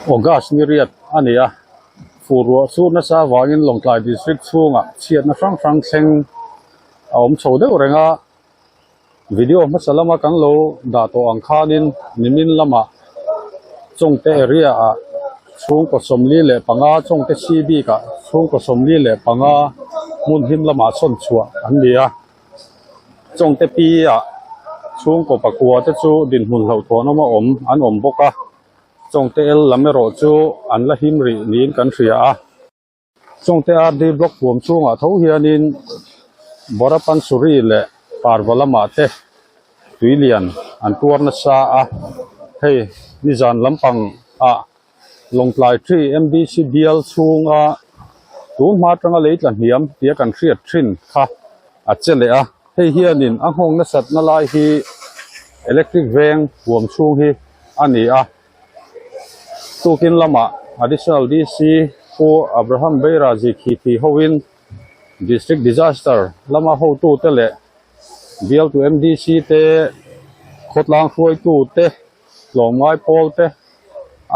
August ni riat ania furua su na sa wangin Longklai district chunga chiat na frang seng om chode orenga video masalama kan lo da to angkhanin nimin lama chongte area a chung ko somli le panga chongte cb ka chung ko somli le panga mun him lama son chua ania chongte pi a chung ko pakua te chu din hun hlo thona ma an om boka chongte el lamero chu an la him ri nin kan ria a chongte rd block pom chunga tho hianin borapan suri le parwalama te tuilian an tuarna sa a hei nizan lampang a Longklai 3 MDCBL chunga tun ma tanga leitlan hiam tia kan riat thin kha a chele a hei hianin a hong na sat na lai hi electric veng pom chung hi ani a tukin lama additional DC for Abraham Beirazi Khithi Howin district disaster lama ho tu tele BL to MDC te khotlang khoi tu te lomai pol te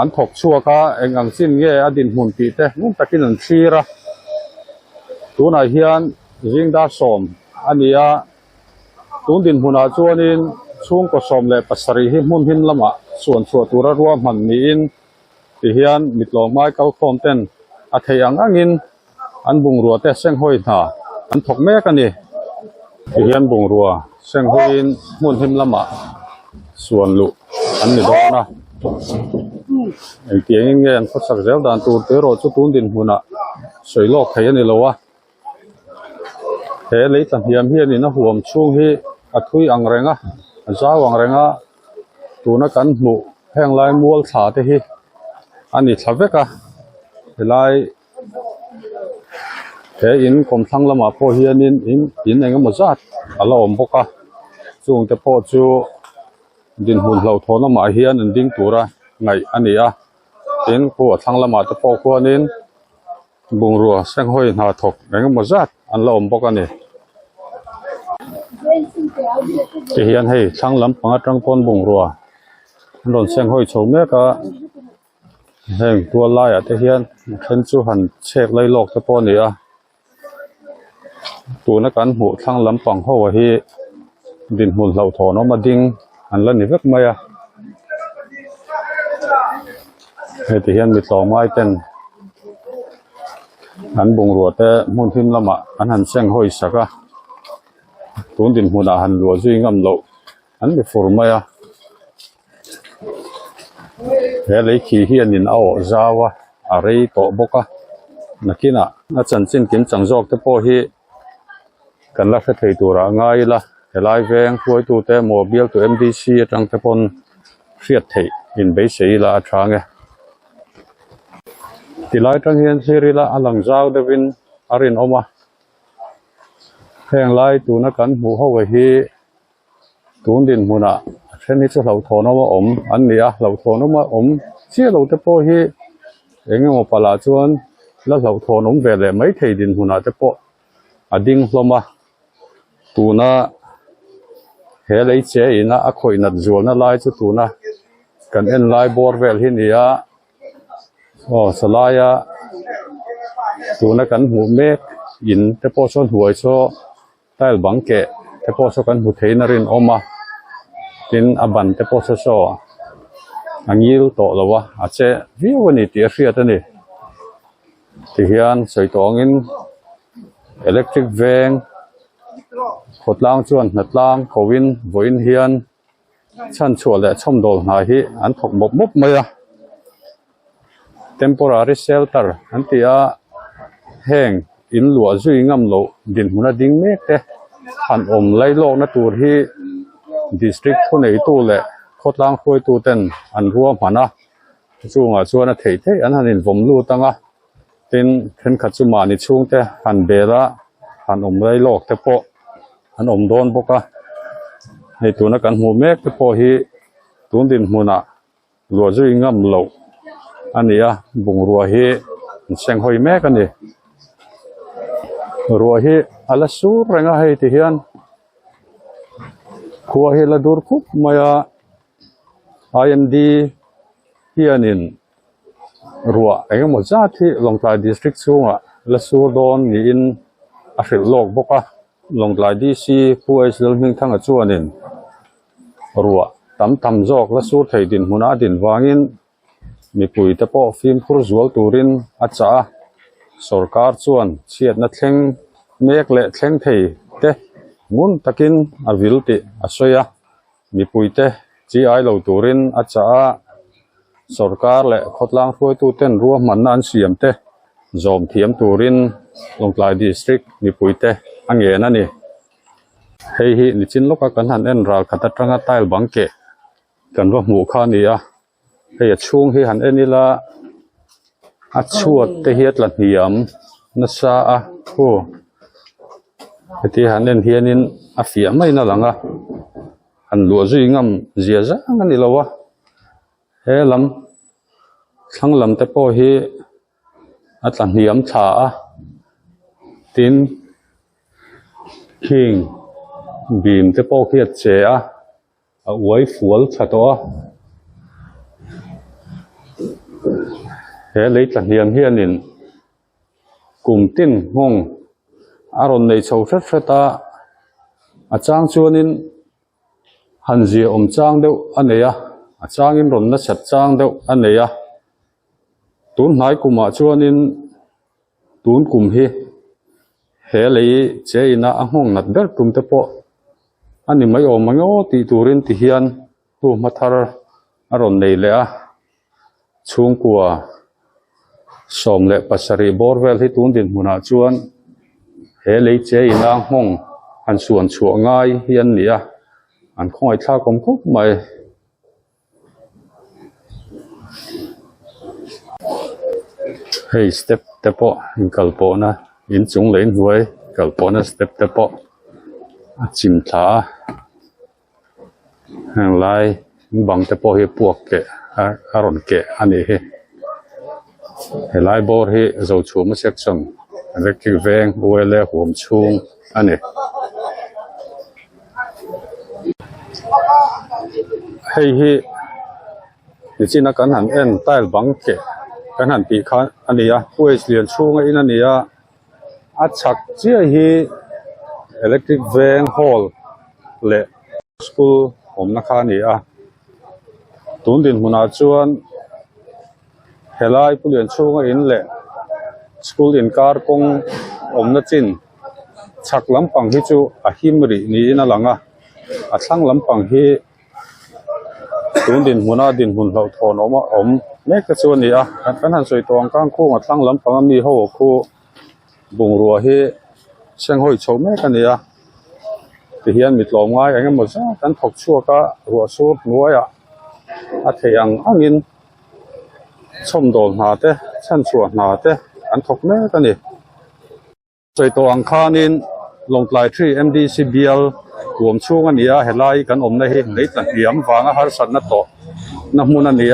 an thok chua ka engang sin nge adin mun ti te nung takin an thira tuna hian jingda som ania tun din huna chuanin chung ko som le pasari hi mun hin lama suan chua tura ruwa man ni in ti hian mitlong mai kal khom ten a theiang angin an bung ruwa te seng hoi na an thok mek ani ti hian bung ruwa seng hoin mun him lama suan lu an ni do na tiang nge an khosak zel dan tu te ro chu tun din huna soilok thei ani lowa he leitan hiam hian in a huam chung hi a thui ang renga an za wang renga tuna kan hmu heng lai mual tha te hi ani thaveka helai he in kom thang lama po hianin in enga mazat ala om boka chung te po chu din hun hlo thona ma hian an ding tura ngai ania tin ko thang lama te po ko anin bungrua seng hoi na thok enga mazat an la om boka ni ti hian hei thang lam panga tang pon bungrua ron seng hoi chome ka heng tua lai ate hian khen chu han chek lai lok te po ni a tuna kan hmu thlang lampang ho hi din hmun hlo thono ma ding an la ni vek mai a he ti hian mi tlawng mai ten an bung ruwa te hmun him lama an han seng hoi saka tun din hmuna han lua zui ngam lo an mi fur mai a he lei khi hian in ao zawa a rei to boka nakina na chan chin kim changjok te po hi kan la kha thei tura ngai la helai veng khoi tu te mobile to MDC atang te pon riat thei in be sei la athange tilai tang hian seri la alang zaw devin arin oma heng lai tu na kan hmu ho hi tun din hmuna theni chu hlo thono ma om an nia hlo thono ma om chi lo te po hi engemaw pala chuan la hlo thon om ve le mai thei din hmuna te po ading hloma tuna he lei che ina a khoi nat zual na lai chu tuna kan en lai bor vel hi nia salaya tuna kan hmu mek in te po chon huai cho tail bangke te po cho kan hmu theina rin oma tin aban te po so angil to lawa ache viwani ti riat ani ti hian soitongin electric veng khotlang chuan natlang kowin voin hian chan chua le chomdol na hi an thok mop mop maya temporary shelter an tia heng in lua zui ngam lo din huna ding mek te han om lai lo na tur hi district khonei tu le khotlang khoi tu ten an ruam hana chunga chuan a thei thei an hanin vom lu tanga tin khen kha chu mani chung te han bela han om lai lok te po an om don boka hei tuna kan hmu mek te po hi tun din hmuna lua zui ngam lo ania bungrua hi seng hoi mek ani ruwa hi ala sur renga hei ti hian khuwa hi la dur khup maya IMD hianin รัวไอ้ก็หมดจ้าที่ลงปลายดิสทริกช่วงและสู้โดนนี่อินอาศัยโลกบกลงปลายดีซีผู้ไอ้สิลมิงทั้งจวนนินรัวตำจอกและสู้ไทยดินมุนาดินวางินมีปุ๋ยตะปอฟิล์มครูสวลตูรินอาจารย์สรการชวนเชียดนัดเข่งเมกเละเข่งไทยเตมุนตะกินอวิลติอาศัยมีปุ๋ยเตจีไอเหล่าตูรินอาจารย์สรการเละขดล้างช่วยตูเต้นรัวมันนันเสียมเตจอมเทียมตูรินลงปลายดิสทริกมีปุ๋ยเตอังเงนั่นนี่เฮ้ยนิจินลูกกันหันเอ็นราขัดตรังตายบังเกกันว่าหมู่ข้านี่เฮ้ยช่วงที่หันเอ็นนี่ละอัดชวดเทียดหลังเหียมนัสซาโอ้ที่หันเอ็นเฮียนินอาเฟียไม่น่าหลังหันหลัวจุยงำเจียจ้างั้นนี่ละวะเฮ้ลำทั้งลำแต่พอเฮอัดหลังเหียมฉาตินคิงบีมแต่พอเฮียเจ้าเอาไว้ฝัวฉะตัวเฮ้เลยหลังเหียมเฮียนินกลุ่มติ้นงงอารมณ์ในชาวเฟตาอาจารย์ชวนินหันเจียจางเดียวอันเนี้ยอาจารย์อินรอนนัดจัดจางเดียวอันเนี้ยตุนหายกุมชวนินตุนกุมเฮเฮเลยเจอินะห้องนัดเดิร์ตุมเตปออันนี้ไม่ออกมาโง่ตีตูรินตีเฮียนตูมาทาร์อารมณ์ในเลยช่วงกัวสมเละปัสรีบอร์เวลที่ตุนดินมุนาชวนเฮเลยเจอินะห้องอันส่วนชัวง่ายเฮียนเนี่ยอันคอยท่ากรมคุกไม่เฮ้ยสเต็ปเตปอินกัลโปนะอินจงเล่นหวยกัลโปนะสเต็ปเตปจิมท่าแห่งไรบังเตปเฮปวกเกะอารอนเกะอันนี้เฮไรบอร์เฮจะชูมาเซ็กชันเล็กที่แวงอวยเล่หัวมชุงอันนี้เฮ้ยนี่จีนักการหันเอ็นใต้บังเกะการหันปีคันอันนี้ผู้เรียนช่วงอันนี้อัดชักเจ้าฮีอิเล็กทริกเวงฮอลเล่สกูลผมนักขันนี้ตุนดินมุนาชวนเฮลัยผู้เรียนช่วงอินเล่สกูลอินการ์กงผมนัดจินชักลำปังฮิจูหิมรีนี่นั่นหลังทั้งลำปังฮีตุนดินมุนาดินมุนเราทอนอมเมกชวนนี่กันหันสวยตองกลางคู่ทั้งลำปังมีหัวคู่บุงรัวฮีเชียงหอยโฉมเมกันนี่ที่เฮียนมิดลมง่ายอย่างเงี้ยหมดซะกันถกชั่วก็รัวสูดนัวเทียงอังอินชมโดนหาเต้ชั้นชัวหาเต้อันถกเมกันนี่สวยตองข้านินลงปลายที่ MDCBL รวมช่วงอันนี้เห็นไล่กันในในตัดเหี่ยมฟังหาสันนัตโตน้ำมูนันนี้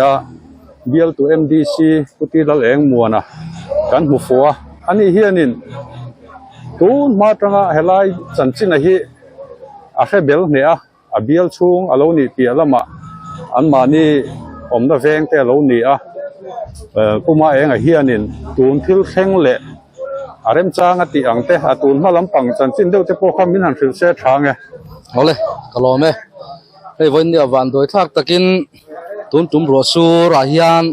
BL to MDC กุฏิละเองมัวนะกันหัวฟัวอันนี้เฮียนินตูนมาตรงเห็นไล่จันจินฮีอาเขเบลเนี่ยBL ช่วงอารมณ์นี่เปียละมาอันมานี่น่ะแวงแต่อารมณ์นี่กูมาเองเฮียนินตูนทิลเข่งเละอารมณ์จ้างติอังเตะตูนมาลำปังจันจินเดียวจะพวกเขามินันฟิลเซทางไงเอาเลยก็รอไหมไอ้วันนี้วันโดยทักตะกินตุนจุ่มรัวสูราฮิยัน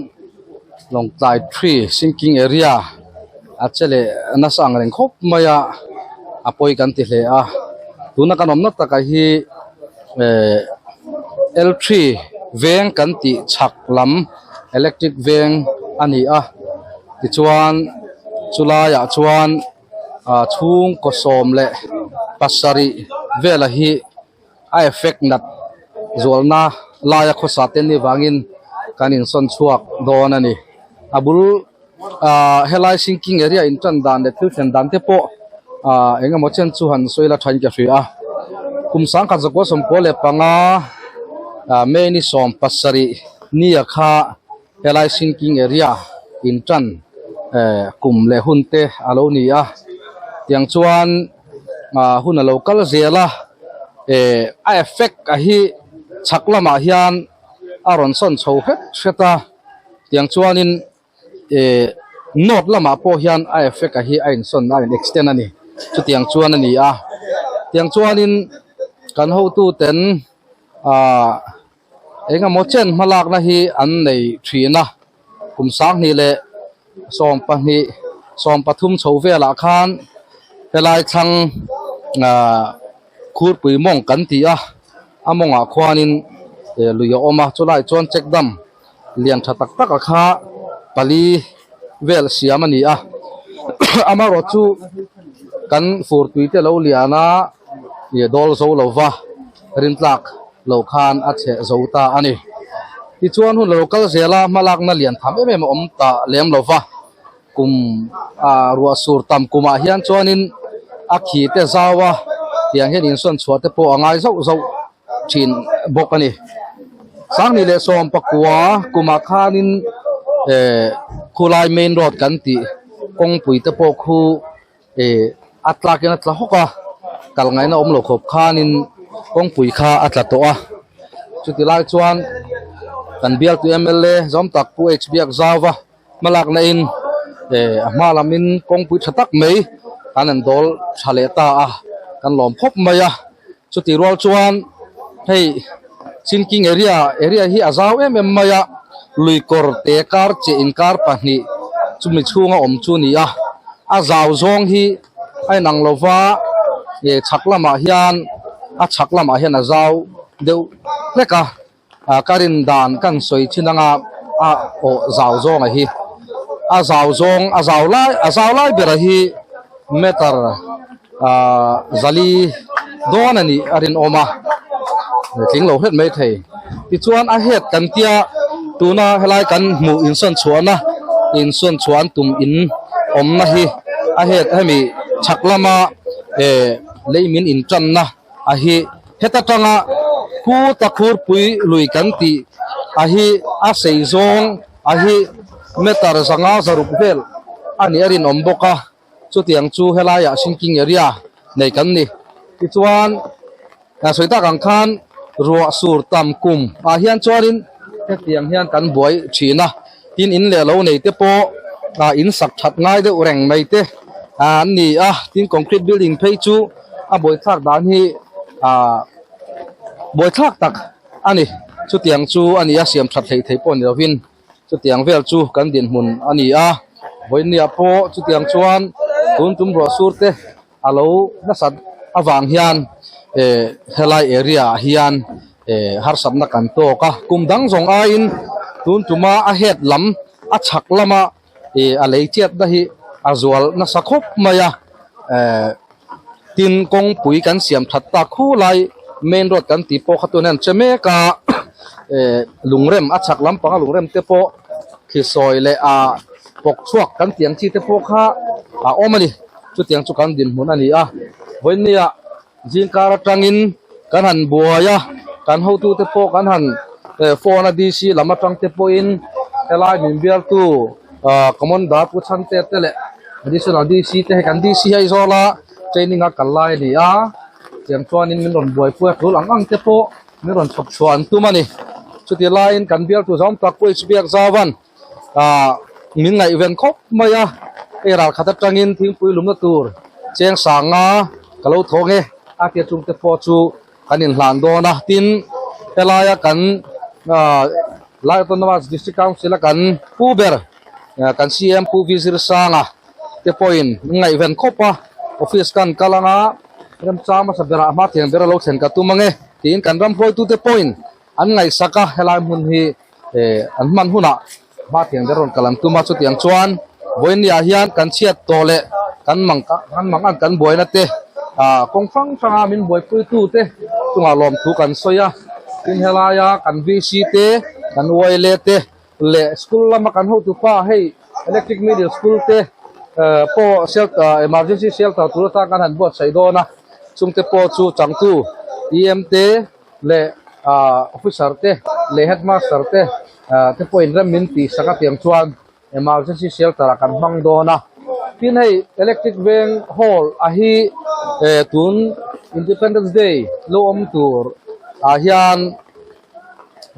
ลงใต้ทรีซิงกิ้งแอเรียอาจจะเลยน่าสั่งเรื่องครบมายาปอยกันติเลยตุนนักการนักตะกี้L3 เวงกันติชักลำอิเล็กทริกเวงอันนี้ที่ชวนจุฬาอยากชวนทุ่งกสมเละปัสสรีเวลาฮีไอเอฟเฟกนัดจวลน่าลายข้อสัตย์นี่วางินการอินสันชวกโดนนี่บุลเฮลัยซิงกิ้งเอรียอินทรันดันเดทิลเซนดันเตโปเองก็มอเชนสุหันสวยละทันกับฟีคุมสังกัดสกุลสมโพเลปังเมนิสอมปัสสรีนี่ค่ะเฮลัยซิงกิ้งเอรียอินทรันกลุ่มเลหุนเตอโลนียังชวนหุ่นโลกาลเซล่าไอเอฟเฟกฮีชักละมาฮิอันอารอนสันโชว์เฮตเชต้ายังชวนิน note lama po hian a effect a hi a in son a in extend ani chu tiang chuan ani a tiang chuan in kan ho tu ten enga mo chen malak na hi an nei thina kum sang ni le som pathum chovela khan helai thang khur pui mong kan ti a amonga khwanin luya oma chulai chon check dam lian thatak tak a kha pali vel siamani a amaro chu kan fur tuite lo liana ye dol zo lova rintlak lo khan a che zota ani ti chuan hun local zela malak na lian tham em om ta lem lova kum ruwa sur tam kuma hian chuanin a khi te zawa tiang hian in son chhuate po angai zo zo thin bok ani sang ni le som pakua kuma khanin khulai main road kan ti kong pui te po khu atla ken atla hoka kal ngai na om lo khop khanin kong pui kha atla to a chuti lai chuan kan bial tu mla zom tak pu hbiak zawa malak na in malamin kong pui thatak mei kanan dol thale ta a kan lom phop maya chuti rol chuan hei sinking area hi azaw em maya lui kor te kar che in kar pahni chumi chunga om chu ni a azaw zong hi ai nang lova chaklama hian azaw deu leka karin dan kan soi chinanga o zaw zong a hi azaw lai bera hi meter zali don ani arin oma thing lo het mai thei ti chuan a het kan tia tuna helai kan mu in son chuan tum in om na hi a het hemi chaklama leimin in chan na a hi heta tanga ku takhur pui lui kan ti a hi a seizong a hi metar zanga zaruk vel ani arin om boka chu tiang chu helaya sinking area nei kan ni ti chuan soita kang khan ruwa sur tam kum a hian chuanin he tiang hian kan buai thina tin in le lo nei te po in sak that ngai de ureng mai te an ni tin concrete building phei chu a boi thak dan hi boi thak tak ani chu tiang chu ani a siam that thei pon rovin chu tiang vel chu kan din mun ani voin nia po chu tiang chuan tum ro sur te alo na sat awang hian helai area hian har sabna kan to ka kumdang zong a in tuma a het lam a chak lama a lei chet da hi azwal na sakhop maya tin kong pui kan siam that ta khu lai main road kan ti po khatunan cheme ka lungrem a chak lam panga lungrem te po khisoi le pok chuak kan tiang chi te po kha omani chu tiang chu kan din mun ani voin nia jingkara tangin kan han buaya kan ho tu te po kan han phone dc lama tang te po in helai min bial tu common da pu chan te le additional dc te kan dc hai zola training a kalai ni tiang chuan in min ron buai pu thul ang te po min ron thop chuan tu mani chuti line kan bial tu zom tak pu hbiak zawan min ngai event khop maya era khata tangin thing pui lum na tur cheng sanga kalo thonge atia chung te po chu kanin hlan do na tin helaya kan lai tonwas district council kan puber kan cm pu visir sanga te point ngai event khopa office kan kalanga ram chama sa bera ma thiang bera lo chen ka tu mange tin kan ram phoi tu te point an ngai saka helai mun hi an man huna ma thiang beron kalam tu ma chu tiang chuan voin ya hian kan chiat tole kan mang an kan boina te kong phang phanga min boi pui tu te tunga lom thu kan soya tin helaya kan vc te kan oile te le school lama kan ho tu pa hei electric middle school te po shelter emergency shelter tu ta kan han bot sai do na chung te po chu chang tu em te le officer te le headmaster te te po in ram min ti saka tiang chuan emergency shelter kan mang do na tin hei electric van hall hi tun independence day lo tur hian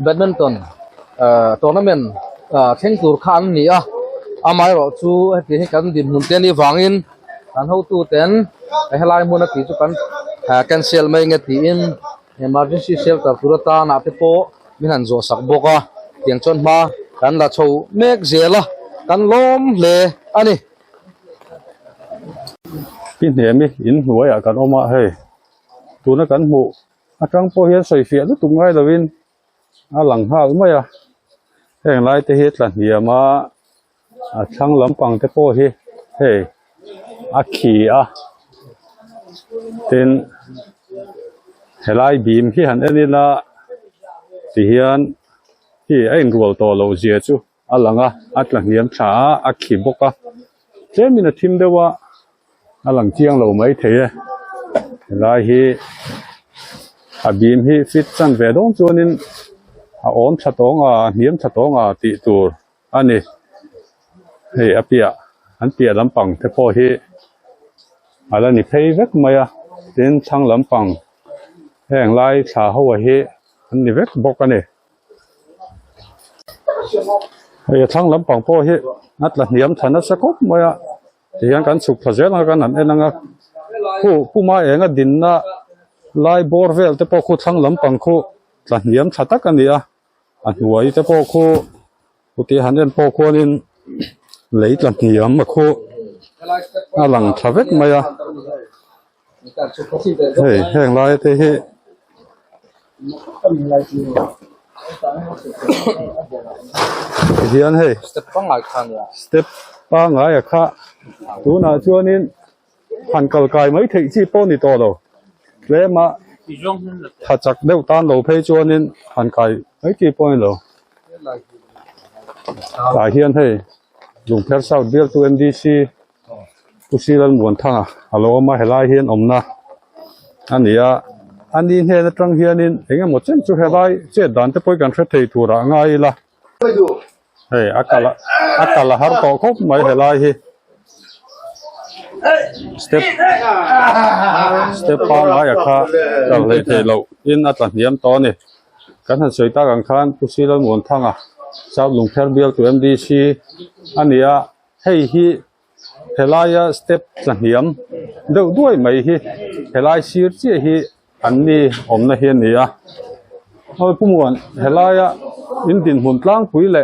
badminton tournament theng tur khan ni amai ro chu ti kan din hun te ni wangin kan ho tu ten helai mun ki chu kan cancel mai nge ti in emergency shelter turata na te po min han zo sak boka tiang chon ma kan la chho mek zela kan lom le ani pin he mi in huai a kan oma he tu na kan mu atang po hian soi fia lu tum ngai lovin a lang ha mai a heng lai te hi tlan hiama a thang lampang te po hi he a khi a ten helai bim hi han enina ti hian hi a in rual to lo zia chu a langa atla hiam tha a khi boka chemina thim dewa a lang chiang lo mai the helai hi a bim hi fit chan ve dong chuanin a om thatonga hiam thatonga ti tur ani hei apia an pia lampang te po hi ala ni phei vek maya tin thang lampang heng lai tha ho hi an ni vek bok ani hei thang lampang po hi atla hiam thana sakop maya tiang kan suk phazel kan an enanga ku ma enga dinna lai borvel te po khu thang lampang khu tla hiam thatak ania an huai te po khu uti hanen po khonin lấy làm gì mà khô lằng thà vết mày hey hẹn lại thế hệ hiền hey step ba ngày à khá tú nào chưa nên hành cầu cài mấy thị chi bao nhiêu to đâu lẽ mà thật chắc đều tan đầu phê chưa nên hành cài mấy chi bao nhiêu đâu tại hiền hey dùng phép sau bill to MDC pusilan buồn thang alo mà helai hiền omna anh đi he trăng hiền in anh một chân chú helai chết đàn tới bôi gần phết thầy thủ ra ngay là hey akala har to khop mai helai hi step pa ngai akha kal le thei lo in atlan hiam to ni kan han soi ta kan khan pusilan buồn thang sau dùng phép bill to MDC ania hei hi helaya step tlang hiam deuh duai mai hi helai sir chi hi anni omna hian nia hoi pumuan helaya in din hun tlang pui le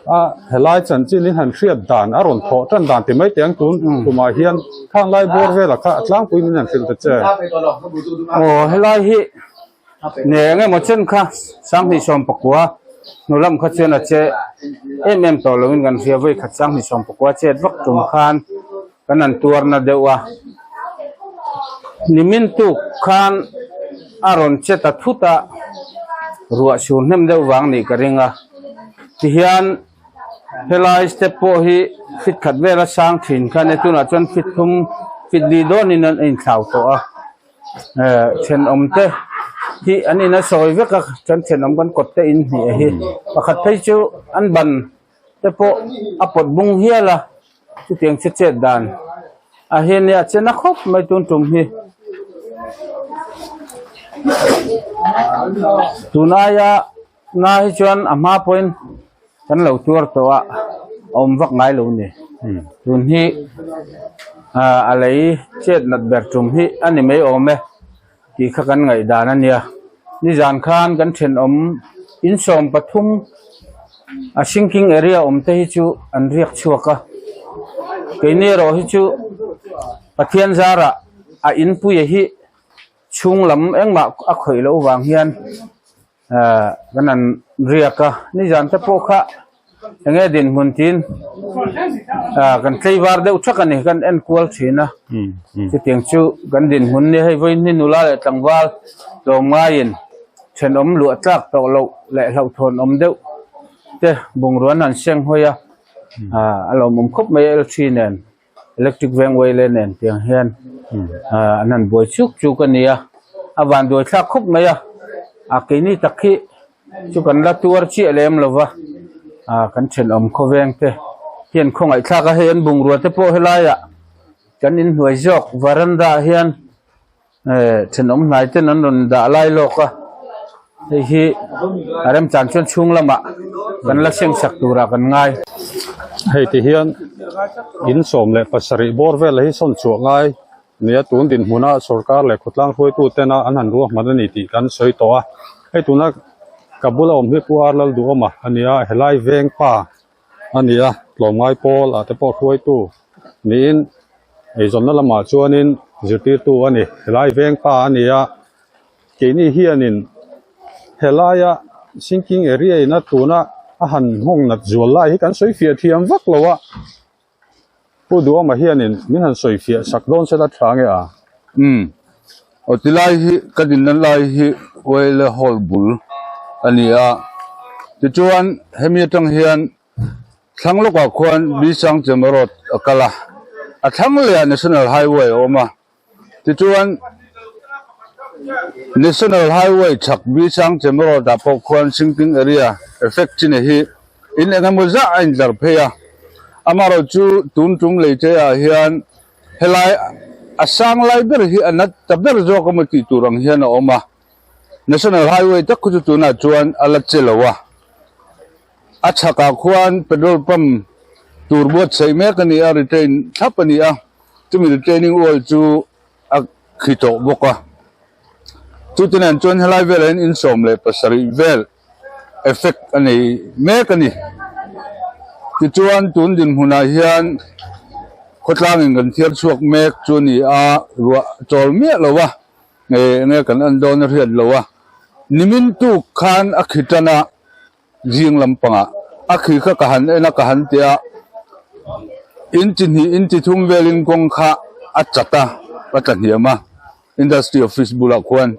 a helai chan chin in han hriat dan aron tho tan dan ti mai tiang tun kuma hian khang lai bor vela kha tlang pui min han fil ta che o helai hi ne nge mo chen kha sang ni som pakwa nulam kha chen a che em to lo in gan ria voi khat sang ni som pakwa che vak tum khan kanan tur na dewa nimin tu khan aron che ta thuta ruwa sun nem deu wang ni karinga ti hian helai step po hi fit khat vela sang thin khan etuna chon fit thum fit di don in an in thlau to a chen omte hi anina soi veka chan chen om kan kot te in hi pakhat thei chu an ban te po apot bung hiala chu tiang che che dan a hian ya chena khop mai tun tum hi tunaya na hi chuan ama point kan lo tur to a om vak ngai lo ni tun hi a lei chet nat ber tum hi ani mai ome ki kha kan ngai dan ania ni jan khan kan then om in som pathum a sinking area om te hi chu an riak chuaka keine ro hi chu pathian zara a in pu ye hi chung lam engma a khoi lo wang hian kanan riaka ni jan te po kha enge din mun tin kan tleiwar deuh thak ani kan en kual thina chi tiang chu kan din hun ni hei voi ni nula le tlangwal lawmngain then om lu tlak to lo le hlo thon om deuh te bungruan an seng hoya alom om khop mai el nen electric veng wei le nen tiang hian anan boi chuk chu kania awan doi thak khop mai a keini takhi chu kan la tur chi alem lova kan then om kho veng te hian khongai thak a hian bungrua te po helaya kan in huai jok varanda hian then om nai te nan ron da lai loka hi arem chan chon chung lama kan la seng sak tura kan ngai hei ti hian in som le pasari bor vel hi son chu ngai nia tun din hmuna sarkar le khutlang hloi tu tena an han ruah man ani ti kan soi to a hei tuna kabula om hi puar lal du oma ania helai veng pa ania tlomngai pol ate po hloi tu niin ei zonna lama chuanin zirtir tu ani helai veng pa ania keini hianin helaya sinking area ina tuna a han hong nat zual lai hi kan soi fia thiam vak lowa pu du ma hianin min han soi fia sakdon se la thange a o tilai hi kadin nan lai hi wele hol bul ania ti chuan hemi tang hian thlang lokwa khuan bi sang chemarot akala a thang le national highway oma ti chuan national highway chak bi sang chemarot da po khuan singping area effect chine hi in engamo za ain dar pheya amaro chu tun tum leite a hian helai asang lai ber hi anat taber zo komati turang hian a oma national highway tak khu tu na chuan ala chelowa a chaka khuan petrol pump turbot sei me kani a retain thapani a tumi retaining wall chu a khito boka chu tinan chuan helai velen in som le pasari vel effect ani me kani ti chuan tun din huna hian khotlang in kan thiar chuak mek chu ni a ruwa chol me lowa nge kan an don riat lowa nimin tu khan akhitana jing lampanga akhi kha kahan ena kahan tia inti thum velin kong kha achata pataniama industry office bula khuan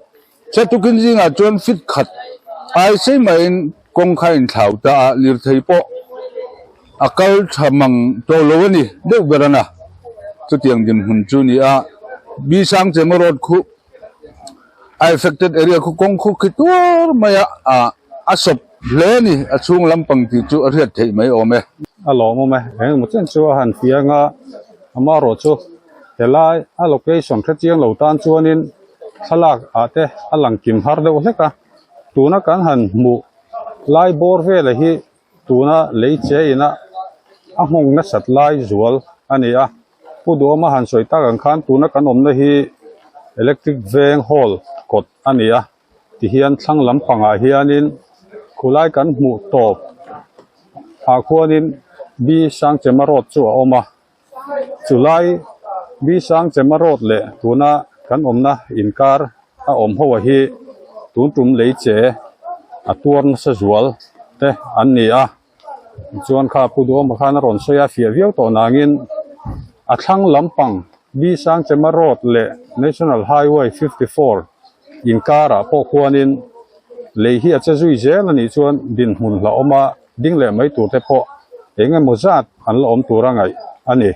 chatukin jinga chon fit khat ai sei main kong kha in thauta lir theipo akal thamang to lowani deu berana chutiang din hun chu ni a bi sang chemarot khu affected area khu kong khu kitur maya asop leni achung lampang ti chu ariat thei mai ome alo mo me eng mo chen chu han fia nga amaro chu helai a location kha chiang lo tan chuanin thalak ate alang kim har de oleka tuna kan han mu lai bor ve la hi tuna leiche ina a hong na sat lai zual ani a pu do ma han soi ta kan khan tuna kan om na hi electric veng hall kot ani a ti hian thlang lampanga hianin khulai kan mu top a khuanin bi sang chemarot chu a oma chulai bi sang chemarot le tuna kan omna inkar a om ho hi tun tum leiche a tuarn sa zual te an ni a chuan kha pu do ma khan ron soya fia viau to nangin a thlang lampang bi sang chemarot le national highway 54 inkara po khuanin lei hi a chazui zel ani chuan din hun la oma ding le mai tur te po engemaw zat an la om turangai ani